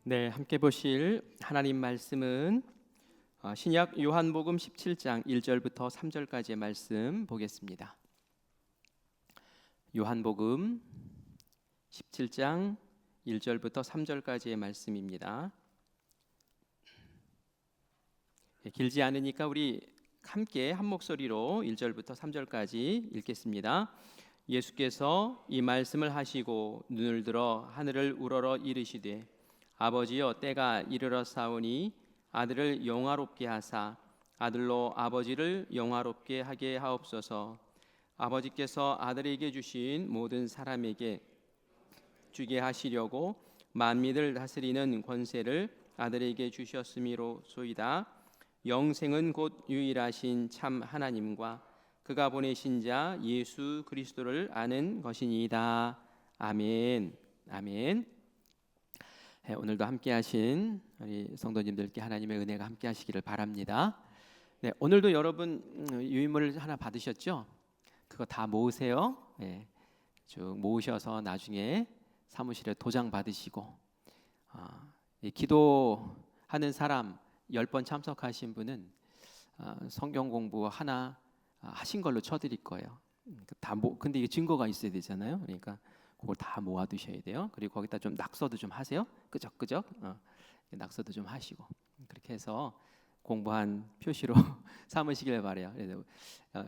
네, 함께 보실 하나님 말씀은 신약 요한복음 17장 1절부터 3절까지의 말씀 보겠습니다. 요한복음 17장 1절부터 3절까지의 말씀입니다. 길지 않으니까 우리 함께 한 목소리로 1절부터 3절까지 읽겠습니다. 예수께서 이 말씀을 하시고 눈을 들어 하늘을 우러러 이르시되 아버지여 때가 이르렀사오니 아들을 영화롭게 하사 아들로 아버지를 영화롭게 하게 하옵소서. 아버지께서 아들에게 주신 모든 사람에게 주게 하시려고 만민을 다스리는 권세를 아들에게 주셨음이로소이다. 영생은 곧 유일하신 참 하나님과 그가 보내신 자 예수 그리스도를 아는 것이니이다. 아멘. 아멘. 오늘도 함께하신 우리 성도님들께 하나님의 은혜가 함께하시기를 바랍니다. 네, 오늘도 여러분 유인물을 하나 받으셨죠? 그거 다 모으세요. 네, 쭉 모으셔서 나중에 사무실에 도장 받으시고 기도하는 사람 10번 참석하신 분은 성경 공부 하나 하신 걸로 쳐드릴 거예요. 근데 이게 증거가 있어야 되잖아요. 그러니까 그걸 다 모아두셔야 돼요. 그리고 거기다 좀 낙서도 좀 하세요. 끄적끄적 낙서도 좀 하시고 그렇게 해서 공부한 표시로 삼으시길 바라요. 그래서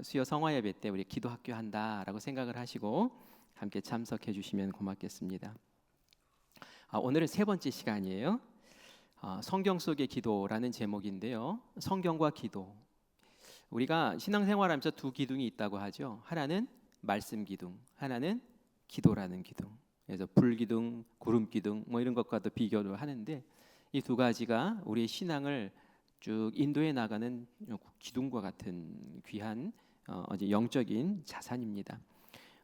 수요 성화 예배 때 우리 기도학교 한다라고 생각을 하시고 함께 참석해 주시면 고맙겠습니다. 오늘은 세 번째 시간이에요. 성경 속의 기도라는 제목인데요. 성경과 기도. 우리가 신앙생활하면서 두 기둥이 있다고 하죠. 하나는 말씀 기둥, 하나는 기도라는 기둥. 그래서 불기둥, 구름기둥 뭐 이런 것과도 비교를 하는데 이 두 가지가 우리의 신앙을 쭉 인도해 나가는 기둥과 같은 귀한 영적인 자산입니다.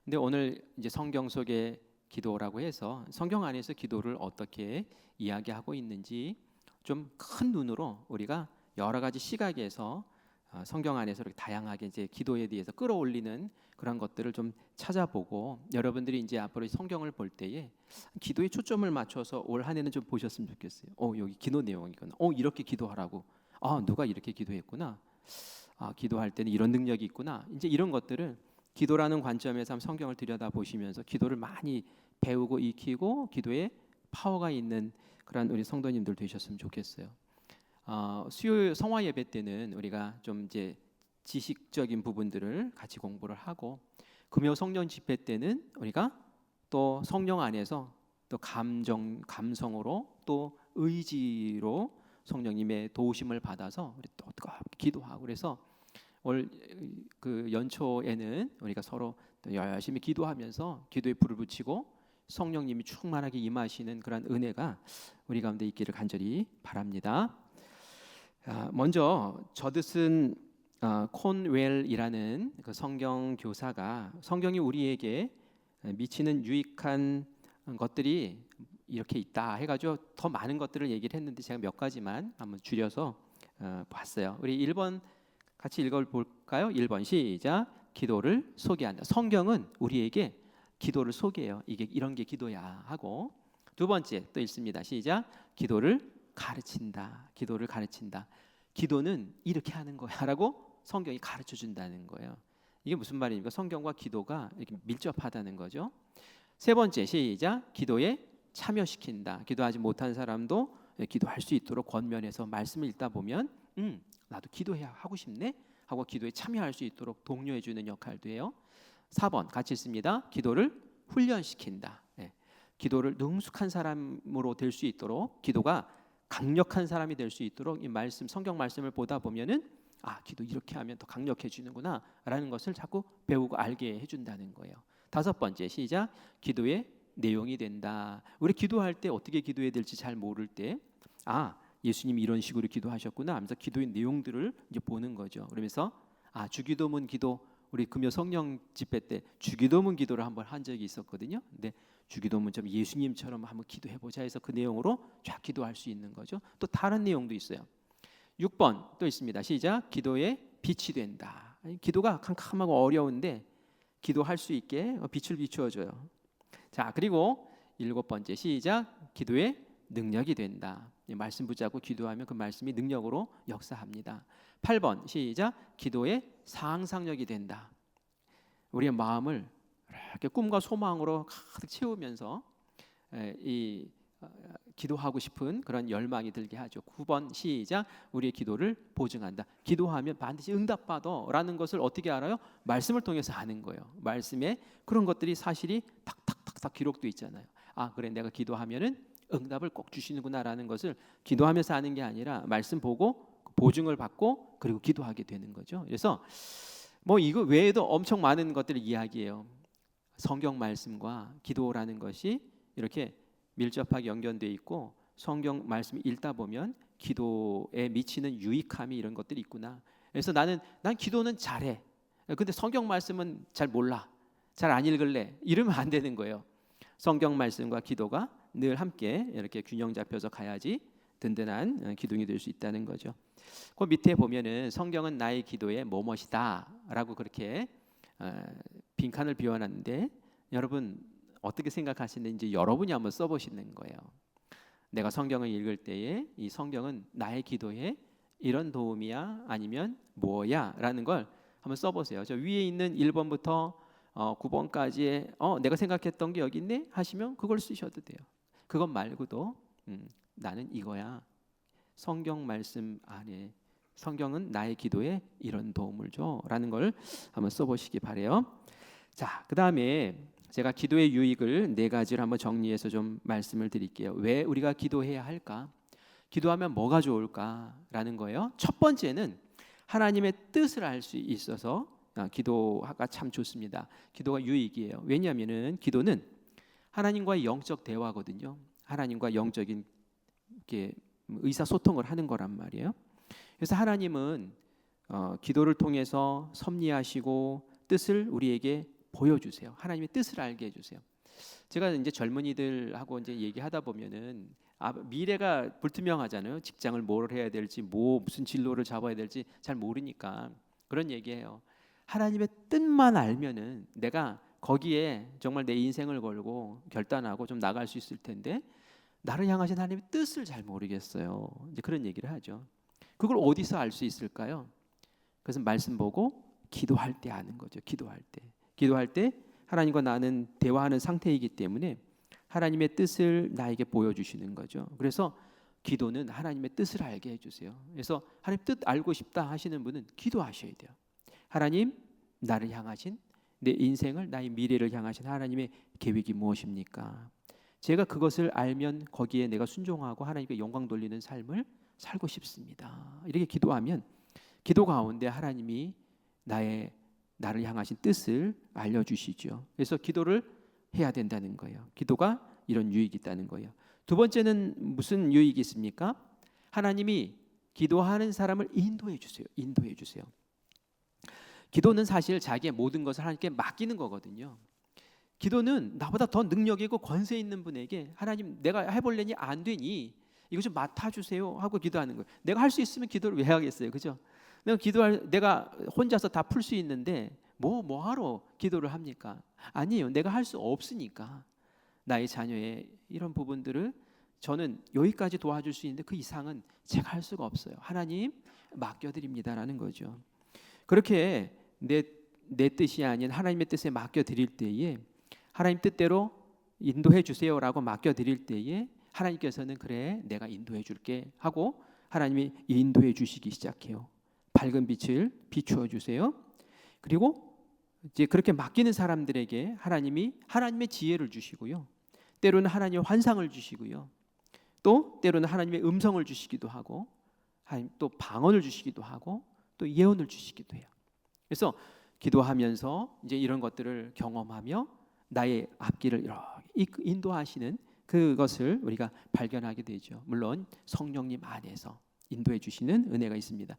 근데 오늘 이제 성경 속의 기도라고 해서 성경 안에서 기도를 어떻게 이야기하고 있는지 좀 큰 눈으로 우리가 여러 가지 시각에서 성경 안에서 이렇게 다양하게 이제 기도에 대해서 끌어올리는 그런 것들을 좀 찾아보고 여러분들이 이제 앞으로 성경을 볼 때에 기도에 초점을 맞춰서 올 한 해는 좀 보셨으면 좋겠어요. 여기 기도 내용이구나. 이렇게 기도하라고. 누가 이렇게 기도했구나. 기도할 때는 이런 능력이 있구나. 이제 이런 것들을 기도라는 관점에서 성경을 들여다 보시면서 기도를 많이 배우고 익히고 기도에 파워가 있는 그런 우리 성도님들 되셨으면 좋겠어요. 수요 성화 예배 때는 우리가 좀 이제 지식적인 부분들을 같이 공부를 하고 금요 성령 집회 때는 우리가 또 성령 안에서 또 감성으로 또 의지로 성령님의 도우심을 받아서 우리 또 기도하고 그래서 올 그 연초에는 우리가 서로 또 열심히 기도하면서 기도에 불을 붙이고 성령님이 충만하게 임하시는 그런 은혜가 우리 가운데 있기를 간절히 바랍니다. 먼저 저드슨 콘웰이라는 그 성경 교사가 성경이 우리에게 미치는 유익한 것들이 이렇게 있다 해가지고 더 많은 것들을 얘기를 했는데 제가 몇 가지만 한번 줄여서 봤어요. 우리 1번 같이 읽어볼까요? 1번 시작. 기도를 소개한다. 성경은 우리에게 기도를 소개해요. 이게 이런 게 기도야 하고 두 번째 또 읽습니다. 시작. 기도를 가르친다. 기도를 가르친다. 기도는 이렇게 하는 거야라고 성경이 가르쳐 준다는 거예요. 이게 무슨 말입니까? 성경과 기도가 이렇게 밀접하다는 거죠. 세 번째 시작. 기도에 참여시킨다. 기도하지 못한 사람도 기도할 수 있도록 권면해서 말씀을 읽다 보면 나도 기도해야 하고 싶네 하고 기도에 참여할 수 있도록 독려해 주는 역할도 해요. 4번 같이 읽습니다. 기도를 훈련시킨다. 기도를 능숙한 사람으로 될 수 있도록 기도가 강력한 사람이 될 수 있도록 이 말씀 성경 말씀을 보다 보면은 기도 이렇게 하면 더 강력해지는구나라는 것을 자꾸 배우고 알게 해준다는 거예요. 5번째 시작. 기도의 내용이 된다. 우리 기도할 때 어떻게 기도해야 될지 잘 모를 때 예수님이 이런 식으로 기도하셨구나 하면서 기도의 내용들을 이제 보는 거죠. 그러면서 주기도문 기도 우리 금요 성령 집회 때 주기도문 기도를 한번 한 적이 있었거든요. 근데 주기도문 좀 예수님처럼 한번 기도해보자 해서 그 내용으로 쫙 기도할 수 있는 거죠. 또 다른 내용도 있어요. 6번 또 있습니다. 시작. 기도의 빛이 된다. 기도가 캄캄하고 어려운데 기도할 수 있게 빛을 비추어줘요. 자, 그리고 7번째 시작. 기도의 능력이 된다. 말씀 붙잡고 기도하면 그 말씀이 능력으로 역사합니다. 8번 시작. 기도의 상상력이 된다. 우리의 마음을 이렇게 꿈과 소망으로 가득 채우면서 이 기도하고 싶은 그런 열망이 들게 하죠. 9번 시작. 우리의 기도를 보증한다. 기도하면 반드시 응답받아라는 것을 어떻게 알아요? 말씀을 통해서 아는 거예요. 말씀에 그런 것들이 사실이 탁탁탁탁 기록돼 있잖아요. 아 그래 내가 기도하면은 응답을 꼭 주시는구나라는 것을 기도하면서 아는 게 아니라 말씀 보고 보증을 받고 그리고 기도하게 되는 거죠. 그래서 뭐 이거 외에도 엄청 많은 것들을 이야기해요. 성경 말씀과 기도라는 것이 이렇게 밀접하게 연결되어 있고 성경 말씀 읽다 보면 기도에 미치는 유익함이 이런 것들이 있구나. 그래서 난 기도는 잘해. 근데 성경 말씀은 잘 몰라. 잘 안 읽을래. 이러면 안 되는 거예요. 성경 말씀과 기도가 늘 함께 이렇게 균형 잡혀서 가야지 든든한 기둥이 될 수 있다는 거죠. 그 밑에 보면은 성경은 나의 기도의 뭐뭇이다라고 그렇게 빈칸을 비워놨는데 여러분 어떻게 생각하시는지 여러분이 한번 써보시는 거예요. 내가 성경을 읽을 때에 이 성경은 나의 기도에 이런 도움이야 아니면 뭐야 라는 걸 한번 써보세요. 저 위에 있는 1번부터 9번까지의 내가 생각했던 게 여기 있네 하시면 그걸 쓰셔도 돼요. 그것 말고도 나는 이거야. 성경 말씀 안에 성경은 나의 기도에 이런 도움을 줘 라는 걸 한번 써보시기 바래요. 자, 그 다음에 제가 기도의 유익을 4가지를 한번 정리해서 좀 말씀을 드릴게요. 왜 우리가 기도해야 할까? 기도하면 뭐가 좋을까라는 거예요. 첫 번째는 하나님의 뜻을 알 수 있어서 기도가 참 좋습니다. 기도가 유익이에요. 왜냐하면은 기도는 하나님과의 영적 대화거든요. 하나님과 영적인 의사소통을 하는 거란 말이에요. 그래서 하나님은 기도를 통해서 섭리하시고 뜻을 우리에게 보여주세요. 하나님의 뜻을 알게 해주세요. 제가 이제 젊은이들하고 이제 얘기하다 보면은 미래가 불투명하잖아요. 직장을 뭘 해야 될지, 무슨 진로를 잡아야 될지 잘 모르니까 그런 얘기해요. 하나님의 뜻만 알면은 내가 거기에 정말 내 인생을 걸고 결단하고 좀 나갈 수 있을 텐데 나를 향하신 하나님의 뜻을 잘 모르겠어요. 이제 그런 얘기를 하죠. 그걸 어디서 알 수 있을까요? 그래서 말씀 보고 기도할 때 아는 거죠. 기도할 때 하나님과 나는 대화하는 상태이기 때문에 하나님의 뜻을 나에게 보여주시는 거죠. 그래서 기도는 하나님의 뜻을 알게 해주세요. 그래서 하나님 뜻 알고 싶다 하시는 분은 기도하셔야 돼요. 하나님 나를 향하신 내 인생을 나의 미래를 향하신 하나님의 계획이 무엇입니까? 제가 그것을 알면 거기에 내가 순종하고 하나님께 영광 돌리는 삶을 살고 싶습니다. 이렇게 기도하면 기도 가운데 하나님이 나를 향하신 뜻을 알려주시죠. 그래서 기도를 해야 된다는 거예요. 기도가 이런 유익이 있다는 거예요. 두 번째는 무슨 유익이 있습니까? 하나님이 기도하는 사람을 인도해 주세요. 기도는 사실 자기의 모든 것을 하나님께 맡기는 거거든요. 기도는 나보다 더 능력 있고 권세 있는 분에게 하나님 내가 해볼래니 안 되니 이거 좀 맡아주세요 하고 기도하는 거예요. 내가 할 수 있으면 기도를 왜 하겠어요, 그죠? 내가 혼자서 다 풀 수 있는데 뭐 하러 기도를 합니까? 아니에요. 내가 할 수 없으니까 나의 자녀의 이런 부분들을 저는 여기까지 도와줄 수 있는데 그 이상은 제가 할 수가 없어요. 하나님 맡겨드립니다라는 거죠. 그렇게 내 뜻이 아닌 하나님의 뜻에 맡겨드릴 때에 하나님 뜻대로 인도해 주세요라고 맡겨드릴 때에 하나님께서는 그래 내가 인도해 줄게 하고 하나님이 인도해 주시기 시작해요. 밝은 빛을 비추어 주세요. 그리고 이제 그렇게 맡기는 사람들에게 하나님이 하나님의 지혜를 주시고요. 때로는 하나님의 환상을 주시고요. 또 때로는 하나님의 음성을 주시기도 하고 하나님 또 방언을 주시기도 하고 또 예언을 주시기도 해요. 그래서 기도하면서 이제 이런 것들을 경험하며 나의 앞길을 이렇게 인도하시는 그것을 우리가 발견하게 되죠. 물론 성령님 안에서 인도해 주시는 은혜가 있습니다.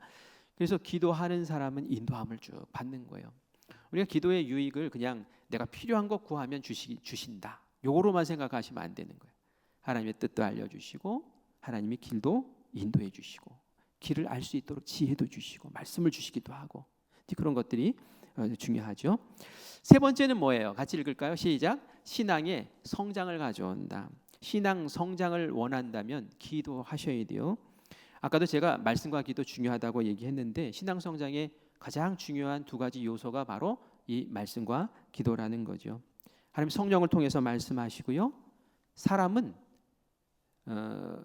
그래서 기도하는 사람은 인도함을 쭉 받는 거예요. 우리가 기도의 유익을 그냥 내가 필요한 것 구하면 주신다. 요거로만 생각하시면 안 되는 거예요. 하나님의 뜻도 알려주시고 하나님의 길도 인도해 주시고 길을 알 수 있도록 지혜도 주시고 말씀을 주시기도 하고 그런 것들이 중요하죠. 세 번째는 뭐예요? 같이 읽을까요? 시작. 신앙의 성장을 가져온다. 신앙 성장을 원한다면 기도하셔야 돼요. 아까도 제가 말씀과 기도 중요하다고 얘기했는데 신앙 성장의 가장 중요한 두 가지 요소가 바로 이 말씀과 기도라는 거죠. 하나님 성령을 통해서 말씀하시고요. 사람은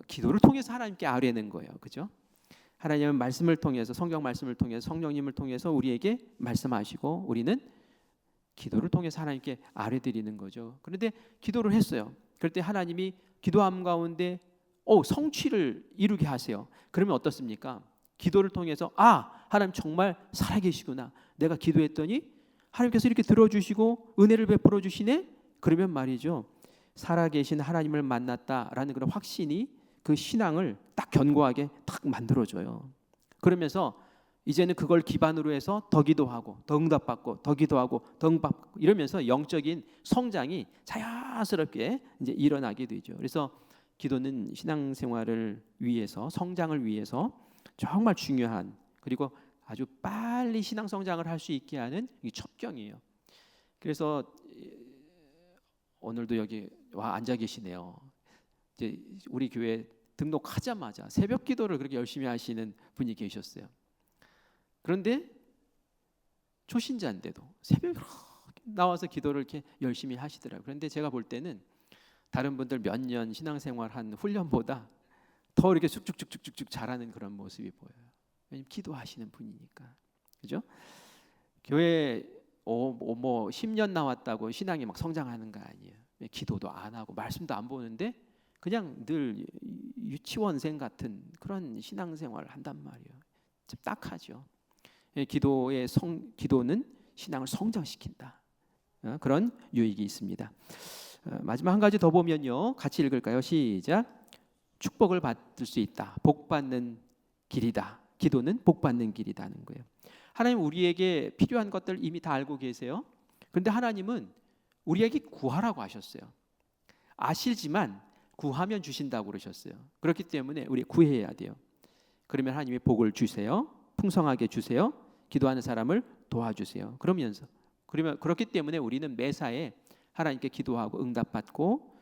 기도를 통해서 하나님께 아뢰는 거예요. 그죠? 하나님은 말씀을 통해서 성경 말씀을 통해서 성령님을 통해서 우리에게 말씀하시고 우리는 기도를 통해서 하나님께 아뢰드리는 거죠. 그런데 기도를 했어요. 그럴 때 하나님이 기도함 가운데 성취를 이루게 하세요. 그러면 어떻습니까? 기도를 통해서 하나님 정말 살아계시구나. 내가 기도했더니 하나님께서 이렇게 들어주시고 은혜를 베풀어 주시네. 그러면 말이죠, 살아계신 하나님을 만났다라는 그런 확신이 그 신앙을 딱 견고하게 딱 만들어줘요. 그러면서 이제는 그걸 기반으로 해서 더 기도하고 더 응답받고 더 기도하고 더 응답받고 이러면서 영적인 성장이 자연스럽게 이제 일어나게 되죠. 그래서 기도는 신앙생활을 위해서 성장을 위해서 정말 중요한, 그리고 아주 빨리 신앙 성장을 할 수 있게 하는 이 첩경이에요. 그래서 오늘도 여기 와 앉아 계시네요. 이제 우리 교회 등록하자마자 새벽 기도를 그렇게 열심히 하시는 분이 계셨어요. 그런데 초신자인데도 새벽에 나와서 기도를 이렇게 열심히 하시더라고요. 그런데 제가 볼 때는 다른 분들 몇 년 신앙생활한 훈련보다 더 이렇게 쑥쑥쑥쑥 잘하는 그런 모습이 보여요. 왜냐면 기도하시는 분이니까. 그죠? 교회 뭐 10년 나왔다고 신앙이 막 성장하는 거 아니에요. 기도도 안 하고 말씀도 안 보는데 그냥 늘 유치원생 같은 그런 신앙생활을 한단 말이에요. 좀 딱하죠. 기도는 신앙을 성장시킨다. 그런 유익이 있습니다. 마지막 한 가지 더 보면요, 같이 읽을까요? 시작. 축복을 받을 수 있다. 복 받는 길이다. 기도는 복 받는 길이다는 거예요. 하나님 우리에게 필요한 것들 이미 다 알고 계세요. 그런데 하나님은 우리에게 구하라고 하셨어요. 아시지만 구하면 주신다고 그러셨어요. 그렇기 때문에 우리 구해야 돼요. 그러면 하나님이 복을 주세요. 풍성하게 주세요. 기도하는 사람을 도와주세요. 그러면 그렇기 때문에 우리는 매사에 하나님께 기도하고 응답받고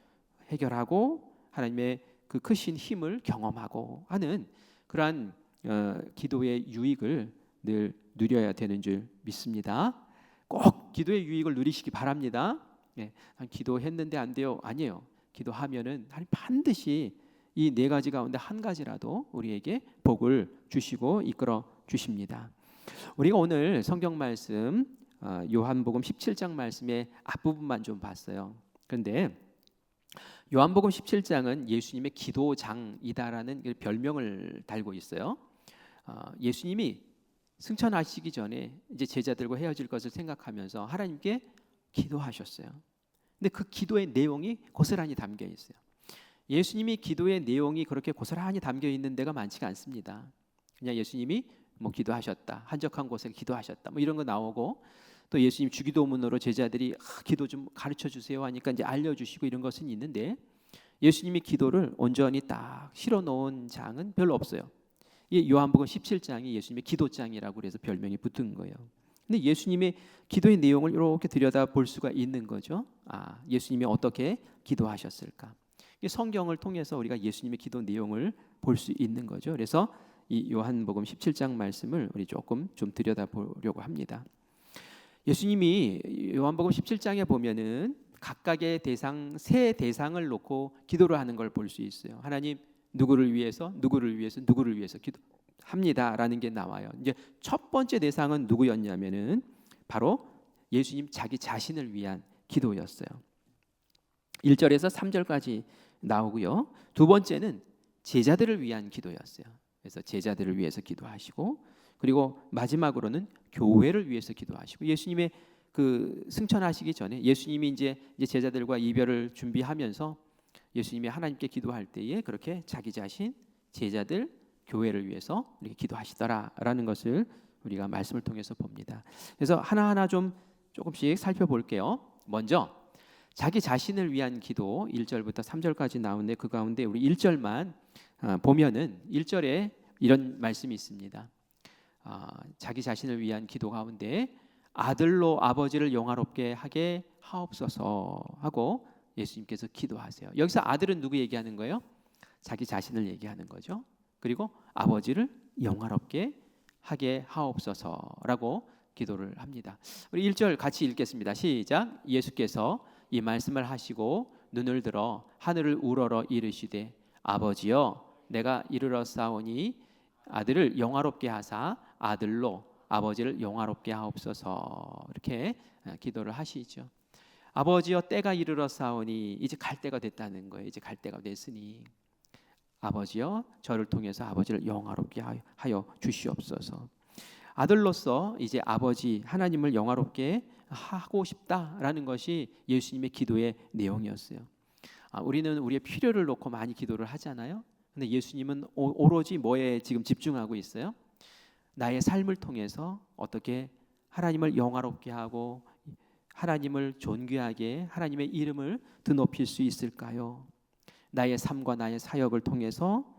해결하고 하나님의 그 크신 힘을 경험하고 하는 그러한 기도의 유익을 늘 누려야 되는 줄 믿습니다. 꼭 기도의 유익을 누리시기 바랍니다. 기도했는데 안 돼요? 아니에요. 기도하면은 하나님 반드시 이 네 가지 가운데 한 가지라도 우리에게 복을 주시고 이끌어 주십니다. 우리가 오늘 성경 말씀 요한복음 17장 말씀의 앞부분만 좀 봤어요. 그런데 요한복음 17장은 예수님의 기도장이다라는 별명을 달고 있어요. 예수님이 승천하시기 전에 이제 제자들과 헤어질 것을 생각하면서 하나님께 기도하셨어요. 근데 그 기도의 내용이 고스란히 담겨 있어요. 예수님이 기도의 내용이 그렇게 고스란히 담겨 있는 데가 많지가 않습니다. 그냥 예수님이 뭐 기도하셨다, 한적한 곳에 기도하셨다, 뭐 이런 거 나오고, 또 예수님 주기도문으로 제자들이 기도 좀 가르쳐 주세요 하니까 이제 알려주시고 이런 것은 있는데, 예수님이 기도를 온전히 딱 실어 놓은 장은 별로 없어요. 이 요한복음 17장이 예수님의 기도장이라고 그래서 별명이 붙은 거예요. 근데 예수님의 기도의 내용을 이렇게 들여다 볼 수가 있는 거죠. 예수님이 어떻게 기도하셨을까? 성경을 통해서 우리가 예수님의 기도 내용을 볼 수 있는 거죠. 그래서 이 요한복음 17장 말씀을 우리 조금 좀 들여다 보려고 합니다. 예수님이 요한복음 17장에 보면은 각각의 대상, 세 대상을 놓고 기도를 하는 걸 볼 수 있어요. 하나님 누구를 위해서 기도합니다라는 게 나와요. 이제 첫 번째 대상은 누구였냐면은 바로 예수님 자기 자신을 위한 기도였어요. 1절에서 3절까지 나오고요. 두 번째는 제자들을 위한 기도였어요. 그래서 제자들을 위해서 기도하시고, 그리고 마지막으로는 교회를 위해서 기도하시고, 예수님의 그 승천하시기 전에 예수님이 이제 제자들과 이별을 준비하면서 예수님이 하나님께 기도할 때에 그렇게 자기 자신, 제자들, 교회를 위해서 이렇게 기도하시더라라는 것을 우리가 말씀을 통해서 봅니다. 그래서 하나하나 좀 조금씩 살펴볼게요. 먼저 자기 자신을 위한 기도 1절부터 3절까지 나오는데, 그 가운데 우리 1절만 보면은 1절에 이런 말씀이 있습니다. 자기 자신을 위한 기도 가운데 아들로 아버지를 영화롭게 하게 하옵소서 하고 예수님께서 기도하세요. 여기서 아들은 누구 얘기하는 거예요? 자기 자신을 얘기하는 거죠. 그리고 아버지를 영화롭게 하게 하옵소서라고 기도를 합니다. 우리 1절 같이 읽겠습니다. 시작. 예수께서 이 말씀을 하시고 눈을 들어 하늘을 우러러 이르시되 아버지여 내가 이르렀사오니 아들을 영화롭게 하사 아들로 아버지를 영화롭게 하옵소서. 이렇게 기도를 하시죠. 아버지여 때가 이르렀사오니 이제 갈 때가 됐다는 거예요. 이제 갈 때가 됐으니 아버지여 저를 통해서 아버지를 영화롭게 하여 주시옵소서. 아들로서 이제 아버지 하나님을 영화롭게 하고 싶다라는 것이 예수님의 기도의 내용이었어요. 우리는 우리의 필요를 놓고 많이 기도를 하잖아요. 근데 예수님은 오로지 뭐에 지금 집중하고 있어요? 나의 삶을 통해서 어떻게 하나님을 영화롭게 하고 하나님을 존귀하게 하나님의 이름을 드높일 수 있을까요? 나의 삶과 나의 사역을 통해서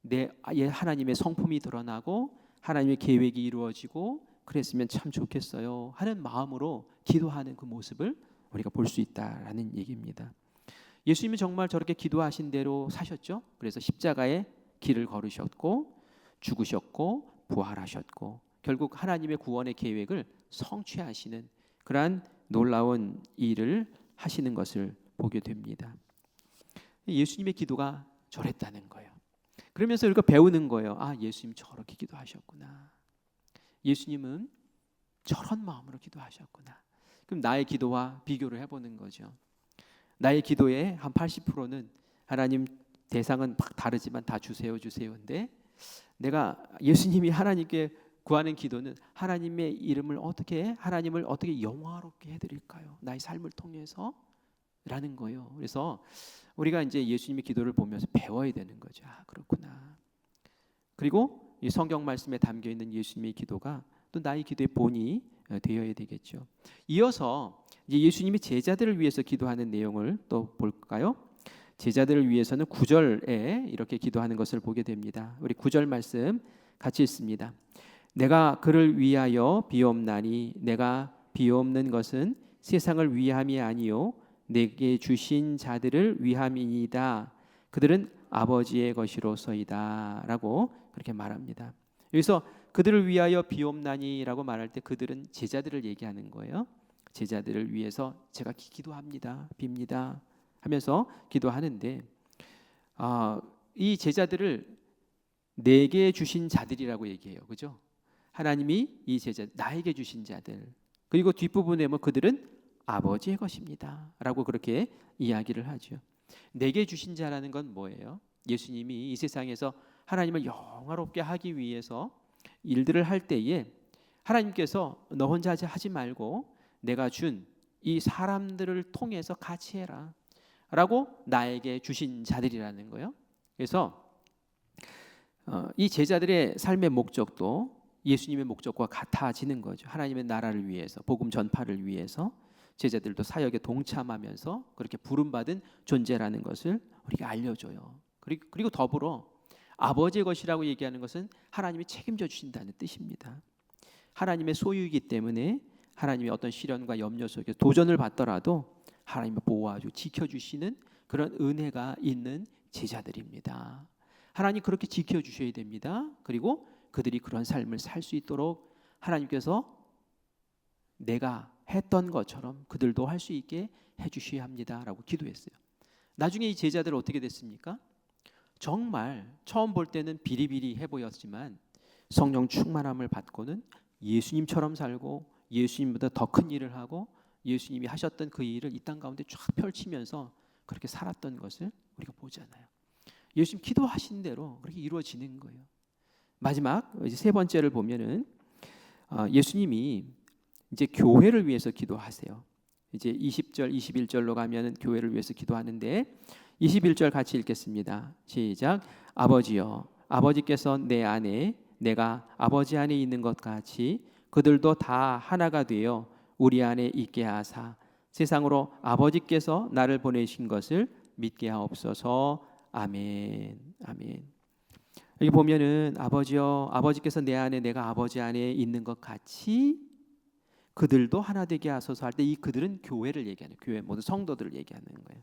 내 하나님의 성품이 드러나고 하나님의 계획이 이루어지고 그랬으면 참 좋겠어요 하는 마음으로 기도하는 그 모습을 우리가 볼 수 있다라는 얘기입니다. 예수님은 정말 저렇게 기도하신 대로 사셨죠. 그래서 십자가의 길을 걸으셨고 죽으셨고 부활하셨고 결국 하나님의 구원의 계획을 성취하시는 그러한 놀라운 일을 하시는 것을 보게 됩니다. 예수님의 기도가 저랬다는 거예요. 그러면서 우리가 배우는 거예요. 예수님 저렇게 기도하셨구나. 예수님은 저런 마음으로 기도하셨구나. 그럼 나의 기도와 비교를 해보는 거죠. 나의 기도의 한 80%는 하나님 대상은 막 다르지만 다 주세요인데 내가 예수님이 하나님께 구하는 기도는 하나님의 이름을 하나님을 어떻게 영화롭게 해드릴까요? 나의 삶을 통해서 라는 거예요. 그래서 우리가 이제 예수님의 기도를 보면서 배워야 되는 거죠. 그렇구나. 그리고 이 성경 말씀에 담겨 있는 예수님의 기도가 또 나의 기도의 본이 되어야 되겠죠. 이어서 이제 예수님이 제자들을 위해서 기도하는 내용을 또 볼까요? 제자들을 위해서는 9절에 이렇게 기도하는 것을 보게 됩니다. 우리 9절 말씀 같이 읽습니다. 내가 그를 위하여 비옵나니 내가 비옵는 것은 세상을 위함이 아니요 내게 주신 자들을 위함이니이다. 그들은 아버지의 것이로소이다 라고 그렇게 말합니다. 여기서 그들을 위하여 비옵나니라고 말할 때 그들은 제자들을 얘기하는 거예요. 제자들을 위해서 제가 기도합니다. 빕니다 하면서 기도하는데 이 제자들을 내게 주신 자들이라고 얘기해요. 그죠? 하나님이 이 제자 나에게 주신 자들 그리고 뒷부분에 그들은 아버지의 것입니다 라고 그렇게 이야기를 하죠. 내게 주신 자라는 건 뭐예요? 예수님이 이 세상에서 하나님을 영화롭게 하기 위해서 일들을 할 때에 하나님께서 너 혼자 하지 말고 내가 준 이 사람들을 통해서 같이 해라 라고 나에게 주신 자들이라는 거예요. 그래서 이 제자들의 삶의 목적도 예수님의 목적과 같아지는 거죠. 하나님의 나라를 위해서 복음 전파를 위해서 제자들도 사역에 동참하면서 그렇게 부름받은 존재라는 것을 우리가 알려줘요. 그리고 더불어 아버지의 것이라고 얘기하는 것은 하나님이 책임져 주신다는 뜻입니다. 하나님의 소유이기 때문에 하나님의 어떤 시련과 염려 속에 도전을 받더라도 하나님이 보호하고 지켜주시는 그런 은혜가 있는 제자들입니다. 하나님 그렇게 지켜주셔야 됩니다. 그리고 그들이 그런 삶을 살 수 있도록 하나님께서 내가 했던 것처럼 그들도 할 수 있게 해주셔야 합니다라고 기도했어요. 나중에 이 제자들 어떻게 됐습니까? 정말 처음 볼 때는 비리비리해 보였지만 성령 충만함을 받고는 예수님처럼 살고 예수님보다 더 큰 일을 하고 예수님이 하셨던 그 일을 이 땅 가운데 쫙 펼치면서 그렇게 살았던 것을 우리가 보잖아요. 예수님 기도하신 대로 그렇게 이루어지는 거예요. 마지막 이제 세 번째를 보면은 예수님이 이제 교회를 위해서 기도하세요. 이제 20절, 21절로 가면은 교회를 위해서 기도하는데 21절 같이 읽겠습니다. 시작. 아버지여, 아버지께서 내 안에 내가 아버지 안에 있는 것 같이 그들도 다 하나가 되어 우리 안에 있게 하사 세상으로 아버지께서 나를 보내신 것을 믿게 하옵소서. 아멘. 아멘. 여기 보면은 아버지여, 아버지께서 내 안에 내가 아버지 안에 있는 것 같이 그들도 하나 되게 하소서 할 때 이 그들은 교회를 얘기하는, 교회 모든 성도들을 얘기하는 거예요.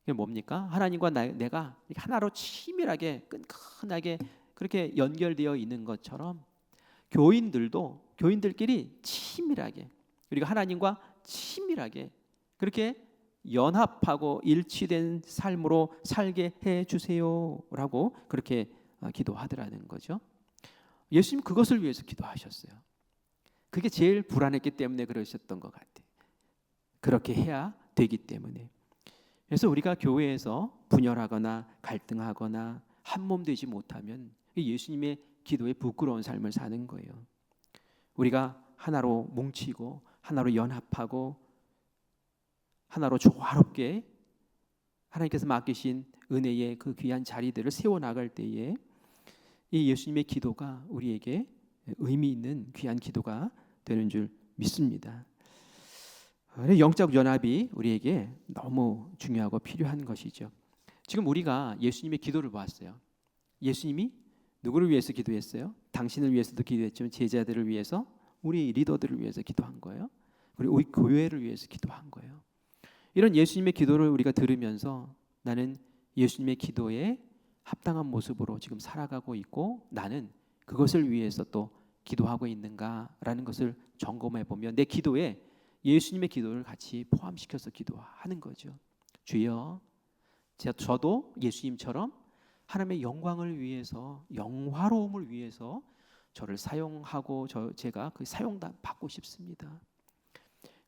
이게 뭡니까? 하나님과 내가 하나로 치밀하게 끈끈하게 그렇게 연결되어 있는 것처럼 교인들끼리 치밀하게, 우리가 하나님과 치밀하게 그렇게 연합하고 일치된 삶으로 살게 해 주세요라고 그렇게 기도하더라는 거죠. 예수님 그것을 위해서 기도하셨어요. 그게 제일 불안했기 때문에 그러셨던 것 같아요. 그렇게 해야 되기 때문에. 그래서 우리가 교회에서 분열하거나 갈등하거나 한몸 되지 못하면 예수님의 기도에 부끄러운 삶을 사는 거예요. 우리가 하나로 뭉치고 하나로 연합하고 하나로 조화롭게 하나님께서 맡기신 은혜의 그 귀한 자리들을 세워나갈 때에 이 예수님의 기도가 우리에게 의미 있는 귀한 기도가 되는 줄 믿습니다. 영적 연합이 우리에게 너무 중요하고 필요한 것이죠. 지금 우리가 예수님의 기도를 보았어요. 예수님이 누구를 위해서 기도했어요? 당신을 위해서도 기도했지만 제자들을 위해서, 우리 리더들을 위해서 기도한 거예요. 그리고 우리 교회를 위해서 기도한 거예요. 이런 예수님의 기도를 우리가 들으면서 나는 예수님의 기도에 합당한 모습으로 지금 살아가고 있고 나는 그것을 위해서 또 기도하고 있는가라는 것을 점검해 보면 내 기도에 예수님의 기도를 같이 포함시켜서 기도하는 거죠. 주여, 저도 예수님처럼 하나님의 영광을 위해서, 영화로움을 위해서 저를 사용하고 제가 그 사용 받고 싶습니다.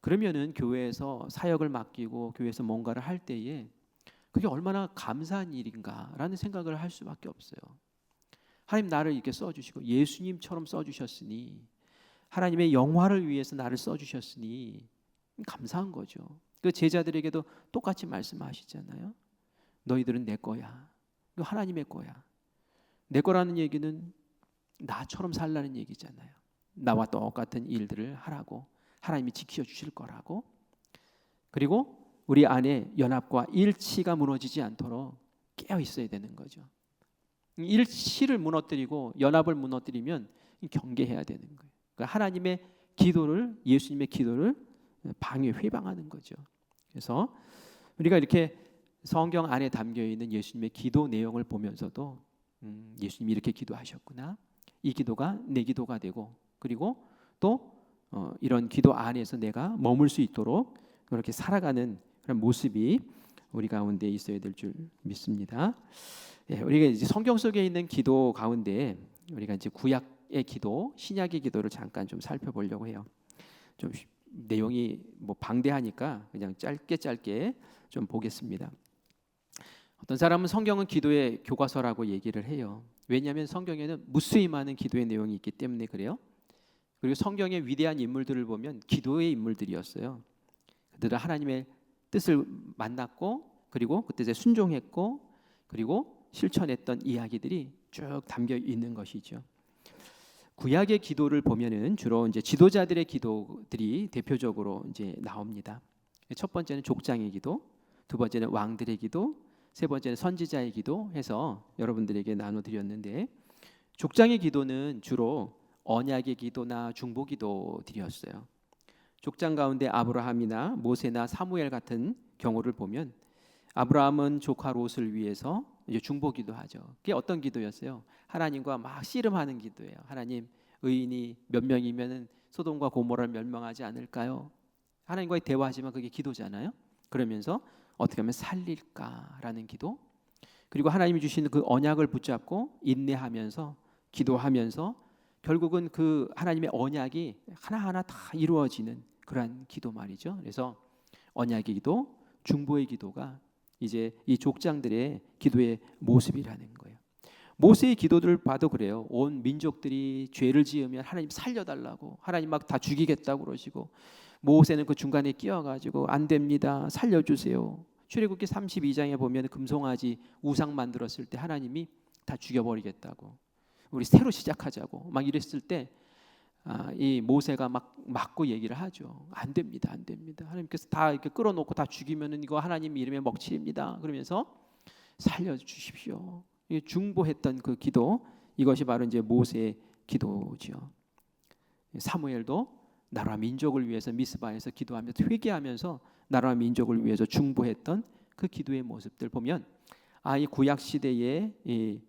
그러면은 교회에서 사역을 맡기고 교회에서 뭔가를 할 때에 그게 얼마나 감사한 일인가라는 생각을 할 수밖에 없어요. 하나님 나를 이렇게 써주시고 예수님처럼 써주셨으니, 하나님의 영화를 위해서 나를 써주셨으니 감사한 거죠. 그 제자들에게도 똑같이 말씀하시잖아요. 너희들은 내 거야. 이거 하나님의 거야. 내 거라는 얘기는 나처럼 살라는 얘기잖아요. 나와 똑같은 일들을 하라고, 하나님이 지켜주실 거라고. 그리고 우리 안에 연합과 일치가 무너지지 않도록 깨어 있어야 되는 거죠. 일치를 무너뜨리고 연합을 무너뜨리면 경계해야 되는 거예요. 그러니까 하나님의 기도를, 예수님의 기도를 방해, 회방하는 거죠. 그래서 우리가 이렇게 성경 안에 담겨 있는 예수님의 기도 내용을 보면서도 예수님이 이렇게 기도하셨구나. 이 기도가 내 기도가 되고, 그리고 또 이런 기도 안에서 내가 머물 수 있도록 그렇게 살아가는 그런 모습이 우리 가운데 있어야 될 줄 믿습니다. 예, 우리가 이제 성경 속에 있는 기도 가운데 우리가 이제 구약의 기도, 신약의 기도를 잠깐 좀 살펴보려고 해요. 좀 내용이 뭐 방대하니까 그냥 짧게 좀 보겠습니다. 어떤 사람은 성경은 기도의 교과서라고 얘기를 해요. 왜냐하면 성경에는 무수히 많은 기도의 내용이 있기 때문에 그래요. 그리고 성경의 위대한 인물들을 보면 기도의 인물들이었어요. 그들은 하나님의 뜻을 만났고, 그리고 그 뜻에 순종했고, 그리고 실천했던 이야기들이 쭉 담겨 있는 것이죠. 구약의 기도를 보면은 주로 이제 지도자들의 기도들이 대표적으로 이제 나옵니다. 첫 번째는 족장의 기도, 두 번째는 왕들의 기도, 세 번째는 선지자의 기도 해서 여러분들에게 나눠드렸는데, 족장의 기도는 주로 언약의 기도나 중보 기도들이었어요. 족장 가운데 아브라함이나 모세나 사무엘 같은 경우를 보면 아브라함은 조카 롯을 위해서 이제 중보 기도하죠. 그게 어떤 기도였어요? 하나님과 막 씨름하는 기도예요. 하나님, 의인이 몇 명이면은 소돔과 고모라를 멸망하지 않을까요? 하나님과의 대화하지만 그게 기도잖아요. 그러면서 어떻게 하면 살릴까라는 기도. 그리고 하나님이 주시는 그 언약을 붙잡고 인내하면서 기도하면서 결국은 그 하나님의 언약이 하나하나 다 이루어지는 그러한 기도 말이죠. 그래서 언약의 기도, 중보의 기도가 이제 이 족장들의 기도의 모습이라는 거예요. 모세의 기도들을 봐도 그래요. 온 민족들이 죄를 지으면 하나님 살려달라고, 하나님 막 다 죽이겠다고 그러시고, 모세는 그 중간에 끼어가지고 안 됩니다, 살려주세요. 출애굽기 32장에 보면 금송아지 우상 만들었을 때 하나님이 다 죽여버리겠다고, 우리 새로 시작하자고 막 이랬을 때 이 모세가 막 맞고 얘기를 하죠. 안 됩니다, 안 됩니다. 하나님께서 다 이렇게 끌어놓고 다 죽이면은 이거 하나님 이름에 먹칠입니다. 그러면서 살려주십시오. 중보했던 그 기도, 이것이 바로 이제 모세의 기도죠. 사무엘도 나라와 민족을 위해서 미스바에서 기도하면서 회개하면서 나라와 민족을 위해서 중보했던 그 기도의 모습들 보면 이 구약 시대의 이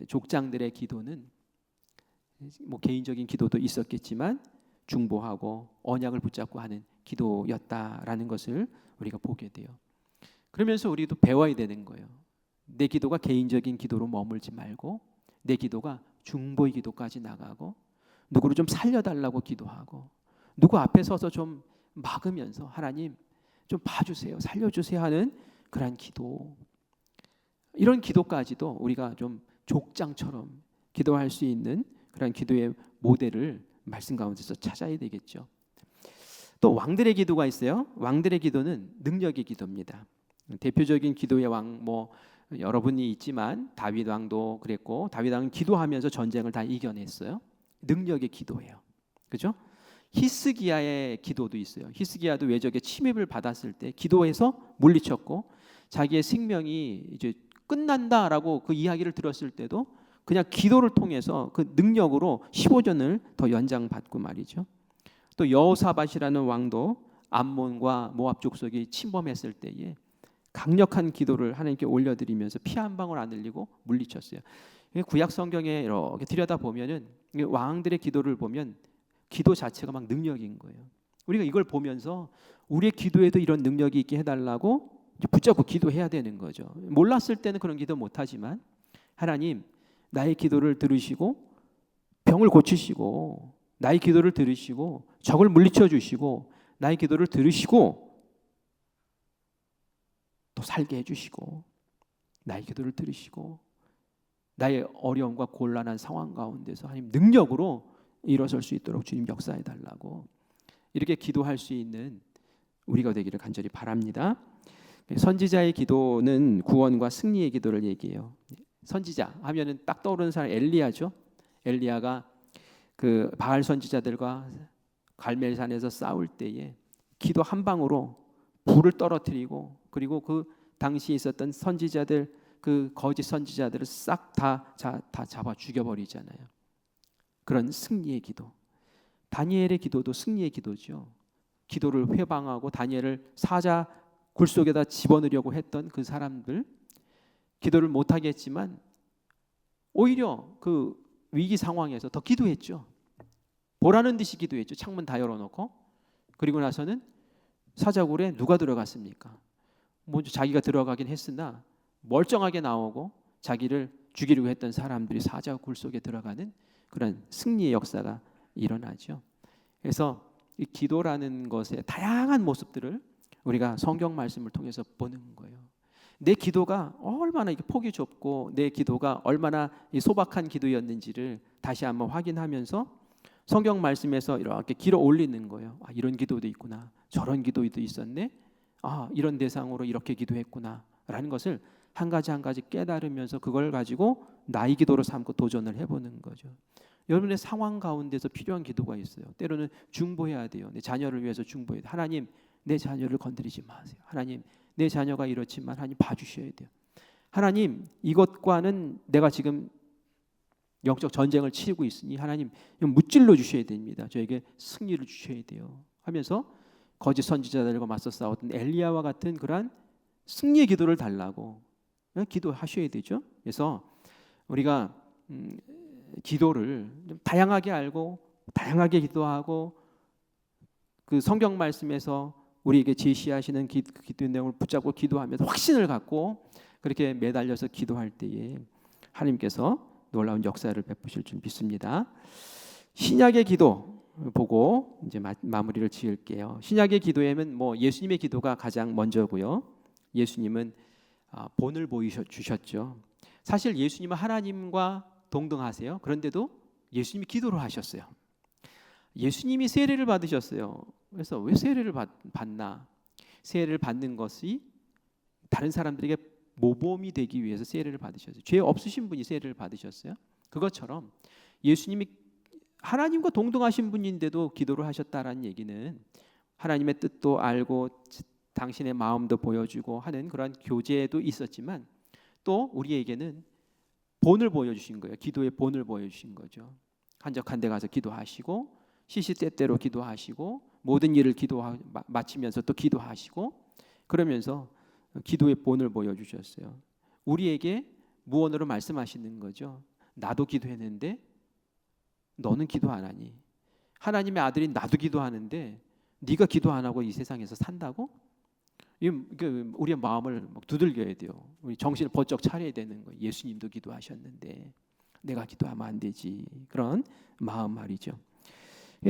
족장들의 기도는 뭐 개인적인 기도도 있었겠지만 중보하고 언약을 붙잡고 하는 기도였다라는 것을 우리가 보게 돼요. 그러면서 우리도 배워야 되는 거예요. 내 기도가 개인적인 기도로 머물지 말고 내 기도가 중보의 기도까지 나가고 누구를 좀 살려달라고 기도하고 누구 앞에 서서 좀 막으면서 하나님 좀 봐주세요, 살려주세요 하는 그런 기도, 이런 기도까지도 우리가 좀 족장처럼 기도할 수 있는 그런 기도의 모델을 말씀 가운데서 찾아야 되겠죠. 또 왕들의 기도가 있어요. 왕들의 기도는 능력의 기도입니다. 대표적인 기도의 왕 뭐 여러분이 있지만 다윗 왕도 그랬고, 다윗 왕은 기도하면서 전쟁을 다 이겨냈어요. 능력의 기도예요. 그죠? 히스기야의 기도도 있어요. 히스기야도 외적의 침입을 받았을 때 기도해서 물리쳤고, 자기의 생명이 이제 끝난다라고 그 이야기를 들었을 때도 그냥 기도를 통해서 그 능력으로 15전을 더 연장받고 말이죠. 또 여호사밧이라는 왕도 암몬과 모압 족속이 침범했을 때에 강력한 기도를 하나님께 올려드리면서 피 한 방울 안 흘리고 물리쳤어요. 구약 성경에 이렇게 들여다 보면은 왕들의 기도를 보면 기도 자체가 막 능력인 거예요. 우리가 이걸 보면서 우리의 기도에도 이런 능력이 있게 해달라고 붙잡고 기도해야 되는 거죠. 몰랐을 때는 그런 기도 못하지만 하나님 나의 기도를 들으시고 병을 고치시고 나의 기도를 들으시고 적을 물리쳐 주시고 나의 기도를 들으시고 또 살게 해주시고 나의 기도를 들으시고 나의 어려움과 곤란한 상황 가운데서 하나님 능력으로 일어설 수 있도록 주님 역사해 달라고 이렇게 기도할 수 있는 우리가 되기를 간절히 바랍니다. 선지자의 기도는 구원과 승리의 기도를 얘기해요. 선지자 하면은 딱 떠오르는 사람 엘리야죠. 엘리야가 그 바알 선지자들과 갈멜산에서 싸울 때에 기도 한 방으로 불을 떨어뜨리고 그리고 그 당시에 있었던 선지자들 그 거짓 선지자들을 싹 다 잡아 죽여버리잖아요. 그런 승리의 기도. 다니엘의 기도도 승리의 기도죠. 기도를 회방하고 다니엘을 사자 굴 속에다 집어넣으려고 했던 그 사람들 기도를 못하게 했지만 오히려 그 위기 상황에서 더 기도했죠. 보라는 듯이 기도했죠. 창문 다 열어놓고. 그리고 나서는 사자굴에 누가 들어갔습니까? 먼저 자기가 들어가긴 했으나 멀쩡하게 나오고 자기를 죽이려고 했던 사람들이 사자굴 속에 들어가는 그런 승리의 역사가 일어나죠. 그래서 이 기도라는 것의 다양한 모습들을 우리가 성경 말씀을 통해서 보는 거예요. 내 기도가 얼마나 폭이 좁고 내 기도가 얼마나 소박한 기도였는지를 다시 한번 확인하면서 성경 말씀에서 이렇게 길어 올리는 거예요. 이런 기도도 있구나. 저런 기도도 있었네. 이런 대상으로 이렇게 기도했구나 라는 것을 한 가지 한 가지 깨달으면서 그걸 가지고 나의 기도로 삼고 도전을 해보는 거죠. 여러분의 상황 가운데서 필요한 기도가 있어요. 때로는 중보해야 돼요. 내 자녀를 위해서 중보해야 돼요. 하나님 내 자녀를 건드리지 마세요. 하나님 내 자녀가 이렇지만 하나님 봐주셔야 돼요. 하나님 이것과는 내가 지금 영적 전쟁을 치르고 있으니 하나님 무찔러 주셔야 됩니다. 저에게 승리를 주셔야 돼요 하면서 거짓 선지자들과 맞서 싸웠던 엘리야와 같은 그러한 승리의 기도를 달라고 기도하셔야 되죠. 그래서 우리가 기도를 좀 다양하게 알고 다양하게 기도하고 그 성경 말씀에서 우리에게 제시하시는 기도 내용을 붙잡고 기도하면서 확신을 갖고 그렇게 매달려서 기도할 때에 하나님께서 놀라운 역사를 베푸실 줄 믿습니다. 신약의 기도 보고 이제 마무리를 지을게요. 신약의 기도에는 뭐 예수님의 기도가 가장 먼저고요. 예수님은 본을 보여주셨죠. 사실 예수님은 하나님과 동등하세요. 그런데도 예수님이 기도를 하셨어요. 예수님이 세례를 받으셨어요. 그래서 왜 세례를 받나? 세례를 받는 것이 다른 사람들에게 모범이 되기 위해서 세례를 받으셨어요. 죄 없으신 분이 세례를 받으셨어요. 그것처럼 예수님이 하나님과 동등하신 분인데도 기도를 하셨다라는 얘기는 하나님의 뜻도 알고 당신의 마음도 보여주고 하는 그런 교제도 있었지만 또 우리에게는 본을 보여주신 거예요. 기도의 본을 보여주신 거죠. 한적한 데 가서 기도하시고 시시때때로 기도하시고 모든 일을 마치면서 또 기도하시고 그러면서 기도의 본을 보여주셨어요. 우리에게 무언으로 말씀하시는 거죠. 나도 기도했는데 너는 기도 안 하니? 하나님의 아들인 나도 기도하는데 네가 기도 안 하고 이 세상에서 산다고? 우리의 마음을 두들겨야 돼요. 우리 정신을 번쩍 차려야 되는 거예요. 예수님도 기도하셨는데 내가 기도하면 안 되지. 그런 마음 말이죠.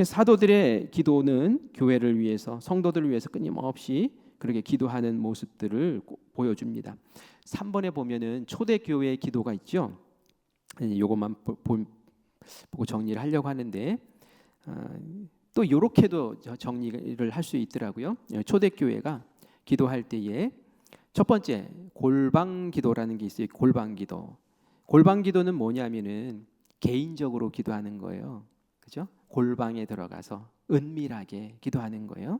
사도들의 기도는 교회를 위해서, 성도들을 위해서 끊임없이 그렇게 기도하는 모습들을 보여줍니다. 3번에 보면은 초대교회의 기도가 있죠. 이것만 보고 정리를 하려고 하는데 또 이렇게도 정리를 할 수 있더라고요. 초대교회가 기도할 때에 첫 번째 골방 기도라는 게 있어요. 골방 기도. 골방 기도는 뭐냐면은 개인적으로 기도하는 거예요. 그죠? 골방에 들어가서 은밀하게 기도하는 거예요.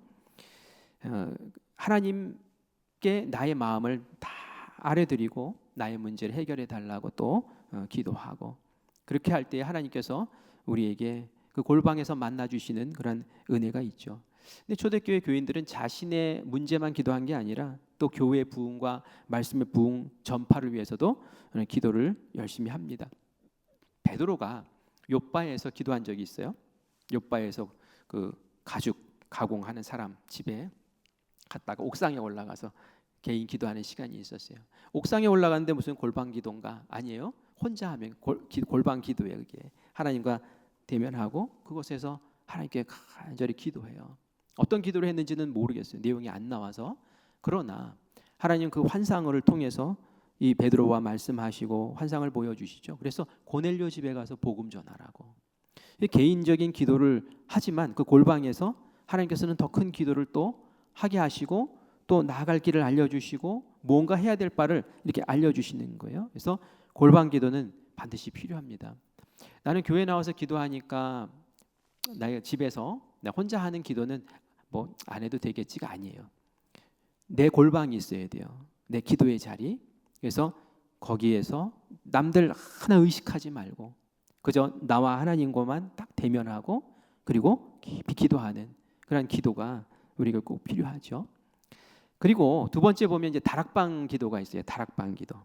하나님께 나의 마음을 다 아뢰드리고 나의 문제를 해결해 달라고 또 기도하고 그렇게 할 때 하나님께서 우리에게 그 골방에서 만나 주시는 그런 은혜가 있죠. 근데 초대교회 교인들은 자신의 문제만 기도한 게 아니라 또 교회의 부흥과 말씀의 부흥 전파를 위해서도 기도를 열심히 합니다. 베드로가 욥바에서 기도한 적이 있어요. 욥바에서 그 가죽 가공하는 사람 집에 갔다가 옥상에 올라가서 개인 기도하는 시간이 있었어요. 옥상에 올라가는데 무슨 골방 기도인가? 아니에요. 혼자 하면 골방 기도예요. 그게 하나님과 대면하고 그곳에서 하나님께 간절히 기도해요. 어떤 기도를 했는지는 모르겠어요. 내용이 안 나와서. 그러나 하나님 그 환상을 통해서 이 베드로와 말씀하시고 환상을 보여주시죠. 그래서 고넬료 집에 가서 복음 전하라고. 개인적인 기도를 하지만 그 골방에서 하나님께서는 더 큰 기도를 또 하게 하시고 또 나아갈 길을 알려주시고 뭔가 해야 될 바를 이렇게 알려주시는 거예요. 그래서 골방 기도는 반드시 필요합니다. 나는 교회 나와서 기도하니까 나 집에서 나 혼자 하는 기도는 뭐 안 해도 되겠지가 아니에요. 내 골방이 있어야 돼요. 내 기도의 자리. 그래서 거기에서 남들 하나 의식하지 말고 그저 나와 하나님과만 딱 대면하고 그리고 깊이 기도하는 그런 기도가 우리가 꼭 필요하죠. 그리고 두 번째 보면 이제 다락방 기도가 있어요. 다락방 기도.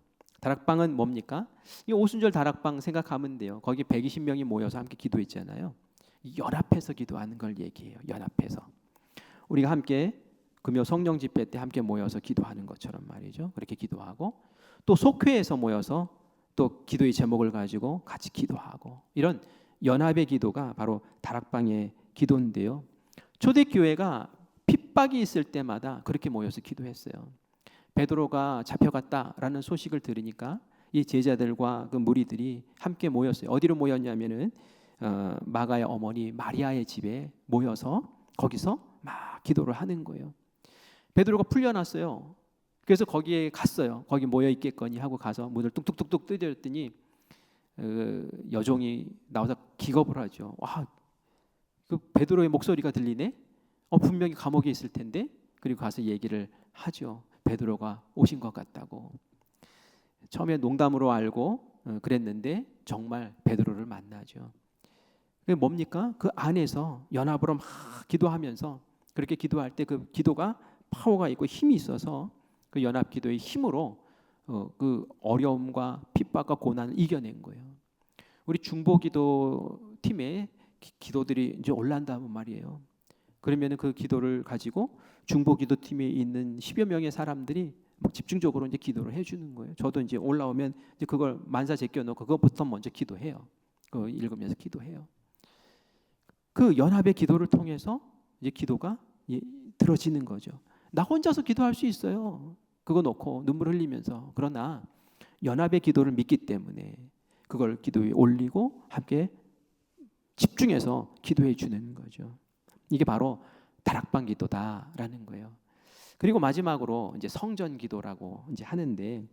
다락방은 뭡니까? 이 오순절 다락방 생각하면 돼요. 거기 120명이 모여서 함께 기도했잖아요. 연합해서 기도하는 걸 얘기해요. 연합해서. 우리가 함께 금요 성령 집회 때 함께 모여서 기도하는 것처럼 말이죠. 그렇게 기도하고 또 속회에서 모여서 또 기도의 제목을 가지고 같이 기도하고 이런 연합의 기도가 바로 다락방의 기도인데요. 초대교회가 핍박이 있을 때마다 그렇게 모여서 기도했어요. 베드로가 잡혀갔다라는 소식을 들으니까 이 제자들과 그 무리들이 함께 모였어요. 어디로 모였냐면은 마가의 어머니 마리아의 집에 모여서 거기서 막 기도를 하는 거예요. 베드로가 풀려났어요. 그래서 거기에 갔어요. 거기 모여 있겠거니 하고 가서 문을 뚝뚝뚝뚝 두드렸더니 여종이 나와서 기겁을 하죠. 와, 그 베드로의 목소리가 들리네. 분명히 감옥에 있을 텐데. 그리고 가서 얘기를 하죠. 베드로가 오신 것 같다고. 처음에 농담으로 알고 그랬는데 정말 베드로를 만나죠. 그게 뭡니까? 그 안에서 연합으로 막 기도하면서 그렇게 기도할 때 그 기도가 파워가 있고 힘이 있어서 그 연합 기도의 힘으로 그 어려움과 핍박과 고난을 이겨낸 거예요. 우리 중보기도 팀에 기도들이 이제 올라온다는 말이에요. 그러면 그 기도를 가지고 중보기도 팀에 있는 10여 명의 사람들이 집중적으로 이제 기도를 해주는 거예요. 저도 이제 올라오면 이제 그걸 만사 제껴놓고 그것부터 먼저 기도해요. 그 읽으면서 기도해요. 그 연합의 기도를 통해서 이제 기도가 들어지는 거죠. 나 혼자서 기도할 수 있어요. 그거 놓고 눈물 흘리면서. 그러나 연합의 기도를 믿기 때문에 그걸 기도에 올리고 함께 집중해서 기도해 주는 거죠. 이게 바로 다락방 기도다라는 거예요. 그리고 마지막으로 이제 성전 기도라고 이제 하는데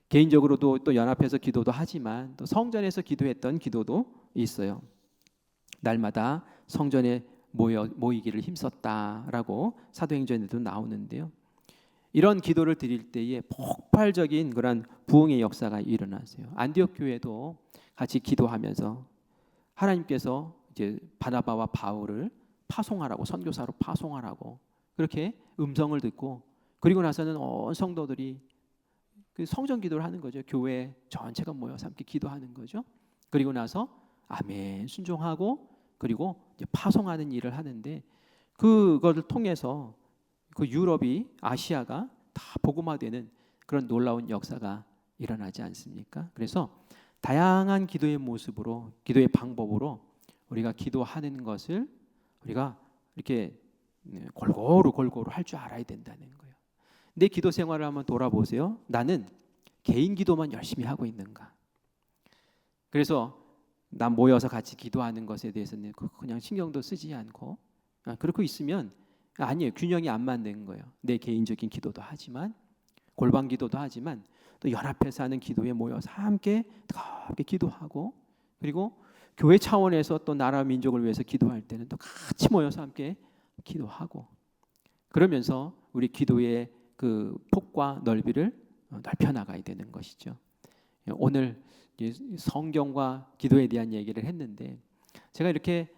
개인적으로도 또 연합해서 기도도 하지만 또 성전에서 기도했던 기도도 있어요. 날마다 성전에 모이기를 힘썼다라고 사도행전에도 나오는데요. 이런 기도를 드릴 때에 폭발적인 그런 부흥의 역사가 일어났어요. 안디옥 교회도 같이 기도하면서 하나님께서 이제 바나바와 바울을 파송하라고, 선교사로 파송하라고 그렇게 음성을 듣고, 그리고 나서는 온 성도들이 그 성전 기도를 하는 거죠. 교회 전체가 모여서 함께 기도하는 거죠. 그리고 나서 아멘 순종하고, 그리고 이제 파송하는 일을 하는데, 그거를 통해서 그 유럽이, 아시아가 다 복음화되는 그런 놀라운 역사가 일어나지 않습니까? 그래서 다양한 기도의 모습으로, 기도의 방법으로 우리가 기도하는 것을 우리가 이렇게 골고루 할 줄 알아야 된다는 거예요. 내 기도 생활을 한번 돌아보세요. 나는 개인 기도만 열심히 하고 있는가? 그래서 난 모여서 같이 기도하는 것에 대해서는 그냥 신경도 쓰지 않고, 그렇게 있으면 아니에요. 균형이 안 맞는 거예요. 내 개인적인 기도도 하지만, 골방 기도도 하지만, 또 연합해서 하는 기도에 모여서 함께 뜨겁게 기도하고, 그리고 교회 차원에서 또 나라 민족을 위해서 기도할 때는 또 같이 모여서 함께 기도하고, 그러면서 우리 기도의 그 폭과 넓이를 넓혀 나가야 되는 것이죠. 오늘 성경과 기도에 대한 얘기를 했는데, 제가 이렇게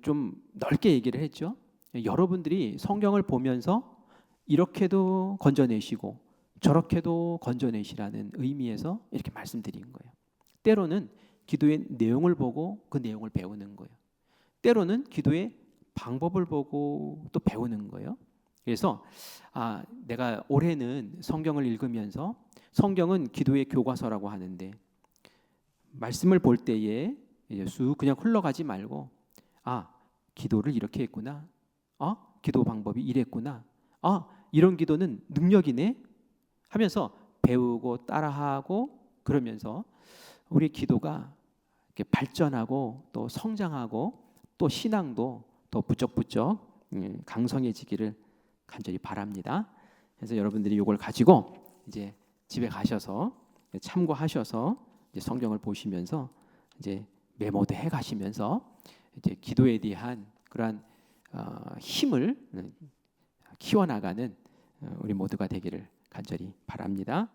좀 넓게 얘기를 했죠. 여러분들이 성경을 보면서 이렇게도 건져내시고 저렇게도 건져내시라는 의미에서 이렇게 말씀드린 거예요. 때로는 기도의 내용을 보고 그 내용을 배우는 거예요. 때로는 기도의 방법을 보고 또 배우는 거예요. 그래서 내가 올해는 성경을 읽으면서, 성경은 기도의 교과서라고 하는데, 말씀을 볼 때에 이제 쑥 그냥 흘러가지 말고, 기도를 이렇게 했구나, 기도 방법이 이랬구나, 이런 기도는 능력이네 하면서 배우고 따라하고, 그러면서 우리 기도가 이렇게 발전하고 또 성장하고 또 신앙도 더 부쩍부쩍 강성해지기를 간절히 바랍니다. 그래서 여러분들이 이걸 가지고 이제 집에 가셔서 참고하셔서 이제 성경을 보시면서 이제 메모도 해 가시면서 이제 기도에 대한 그러한 힘을 키워나가는 우리 모두가 되기를 간절히 바랍니다.